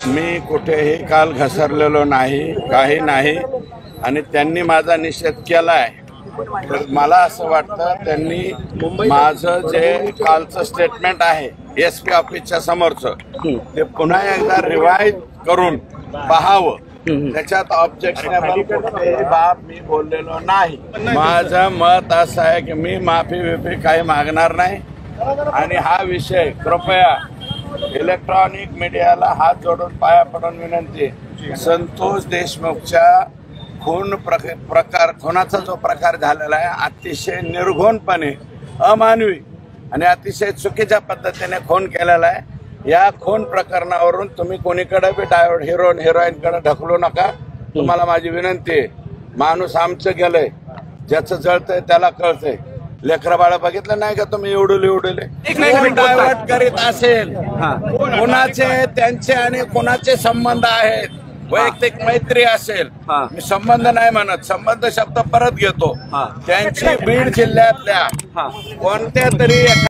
मी कुठेही काल घसरलेलो नाही, काही नाही आणि त्यांनी माझा निषेध केलाय। तर मला असं वाटतं त्यांनी माझं जे कालचं स्टेटमेंट आहे एसपी ऑफिसच्या समोरचं ते पुन्हा एकदा रिवाइज करून पाहावं। त्याच्यात ऑब्जेक्शनेबल कुठलीही बाब मी बोललेलो नाही। माझं मत असं आहे की मी माफी काही मागणार नाही आणि हा विषय कृपया इलेक्ट्रॉनिक मीडियाला हात जोडून पाया पडून विनंती, संतोष देशमुखच्या खुनाचा जो प्रकार झालेला आहे अतिशय निर्घृणपणे अमानवी आणि अतिशय चुकीच्या पद्धतीने खून केलेला आहे। या खून प्रकरणावरून तुम्ही कोणीकडे बी डायव्हर्ट हिरोईनकडे ढकलू नका। तुम्हाला माझी विनंती आहे, माणूस आमचं गेलंय, ज्याचं जळतंय त्याला कळतंय। लेकरं बाळ बघितलं नाही का तुम्ही एवढले डायव्हर्ट करीत असेल, कोणाचे त्यांचे आणि कोणाचे संबंध आहेत, वैयक्तिक मैत्री असेल, मी संबंध नाही म्हणत, संबंध शब्द परत घेतो, त्यांची बीड जिल्ह्यातल्या कोणत्या तरी